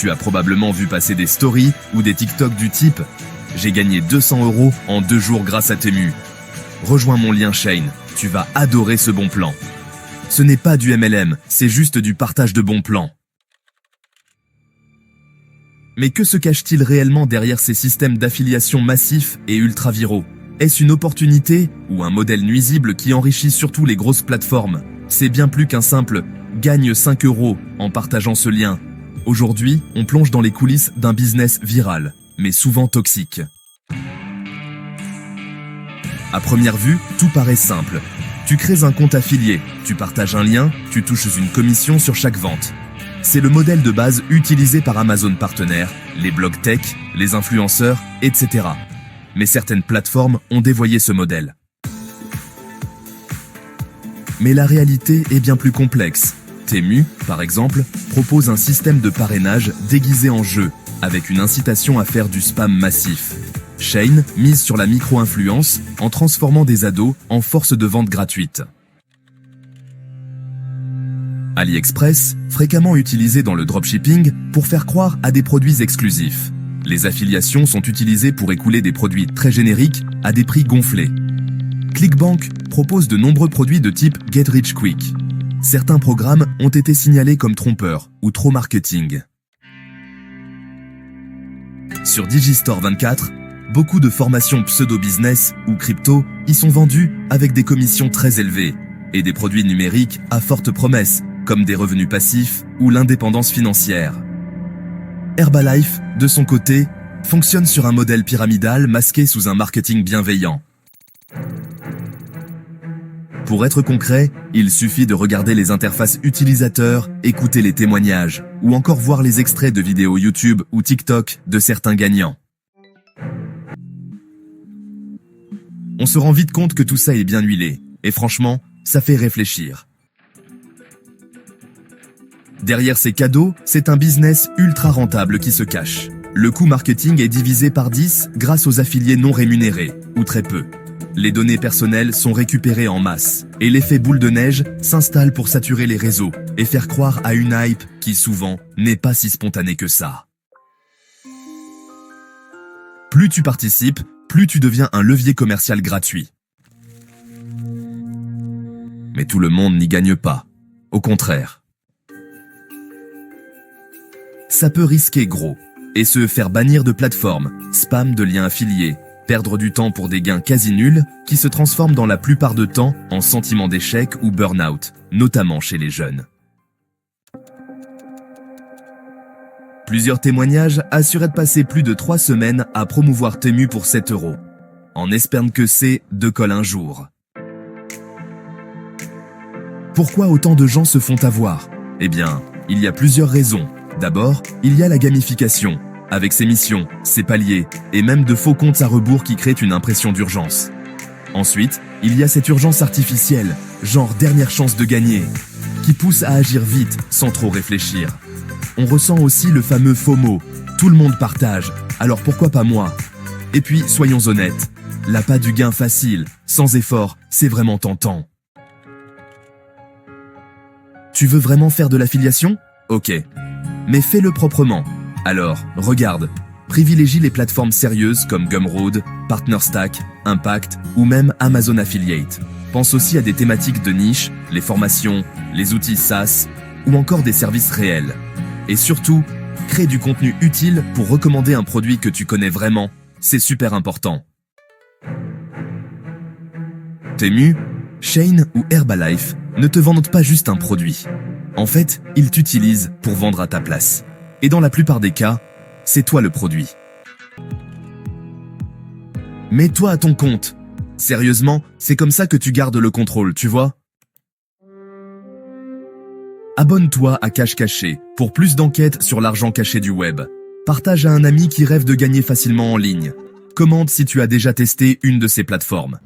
Tu as probablement vu passer des stories ou des TikTok du type « J'ai gagné 200 € en 2 jours grâce à Temu ». Rejoins mon lien Shein, tu vas adorer ce bon plan. Ce n'est pas du MLM, c'est juste du partage de bons plans. Mais que se cache-t-il réellement derrière ces systèmes d'affiliation massifs et ultra-viraux? Est-ce une opportunité ou un modèle nuisible qui enrichit surtout les grosses plateformes? C'est bien plus qu'un simple « gagne 5 € en partageant ce lien ». Aujourd'hui, on plonge dans les coulisses d'un business viral, mais souvent toxique. À première vue, tout paraît simple. Tu crées un compte affilié, tu partages un lien, tu touches une commission sur chaque vente. C'est le modèle de base utilisé par Amazon partenaires, les blogs tech, les influenceurs, etc. Mais certaines plateformes ont dévoyé ce modèle. Mais la réalité est bien plus complexe. Temu, par exemple, propose un système de parrainage déguisé en jeu, avec une incitation à faire du spam massif. Shein mise sur la micro-influence en transformant des ados en force de vente gratuite. AliExpress, fréquemment utilisé dans le dropshipping pour faire croire à des produits exclusifs. Les affiliations sont utilisées pour écouler des produits très génériques à des prix gonflés. Clickbank propose de nombreux produits de type Get Rich Quick. Certains programmes ont été signalés comme trompeurs ou trop marketing. Sur Digistore 24, beaucoup de formations pseudo-business ou crypto y sont vendues avec des commissions très élevées et des produits numériques à forte promesse, comme des revenus passifs ou l'indépendance financière. Herbalife, de son côté, fonctionne sur un modèle pyramidal masqué sous un marketing bienveillant. Pour être concret, il suffit de regarder les interfaces utilisateurs, écouter les témoignages, ou encore voir les extraits de vidéos YouTube ou TikTok de certains gagnants. On se rend vite compte que tout ça est bien huilé, et franchement, ça fait réfléchir. Derrière ces cadeaux, c'est un business ultra rentable qui se cache. Le coût marketing est divisé par 10 grâce aux affiliés non rémunérés, ou très peu. Les données personnelles sont récupérées en masse, et l'effet boule de neige s'installe pour saturer les réseaux et faire croire à une hype qui souvent n'est pas si spontanée que ça. Plus tu participes, plus tu deviens un levier commercial gratuit. Mais tout le monde n'y gagne pas. Au contraire. Ça peut risquer gros et se faire bannir de plateformes, spam de liens affiliés, perdre du temps pour des gains quasi nuls qui se transforment dans la plupart de temps en sentiment d'échec ou burn-out, notamment chez les jeunes. Plusieurs témoignages assuraient de passer plus de 3 semaines à promouvoir Temu pour 7 €, en espérant que c'est de colle un jour. Pourquoi autant de gens se font avoir? Eh bien, il y a plusieurs raisons. D'abord, il y a la gamification, avec ses missions, ses paliers, et même de faux comptes à rebours qui créent une impression d'urgence. Ensuite, il y a cette urgence artificielle, genre dernière chance de gagner, qui pousse à agir vite, sans trop réfléchir. On ressent aussi le fameux FOMO, tout le monde partage, alors pourquoi pas moi? Et puis, soyons honnêtes, l'appât du gain facile, sans effort, c'est vraiment tentant. Tu veux vraiment faire de l'affiliation? Ok. Mais fais-le proprement. Alors, regarde, privilégie les plateformes sérieuses comme Gumroad, PartnerStack, Impact ou même Amazon Affiliate. Pense aussi à des thématiques de niche, les formations, les outils SaaS ou encore des services réels. Et surtout, crée du contenu utile pour recommander un produit que tu connais vraiment. C'est super important. Temu, Shein ou Herbalife ne te vendent pas juste un produit. En fait, ils t'utilisent pour vendre à ta place. Et dans la plupart des cas, c'est toi le produit. Mets-toi à ton compte. Sérieusement, c'est comme ça que tu gardes le contrôle, tu vois? Abonne-toi à Cash Caché pour plus d'enquêtes sur l'argent caché du web. Partage à un ami qui rêve de gagner facilement en ligne. Commente si tu as déjà testé une de ces plateformes.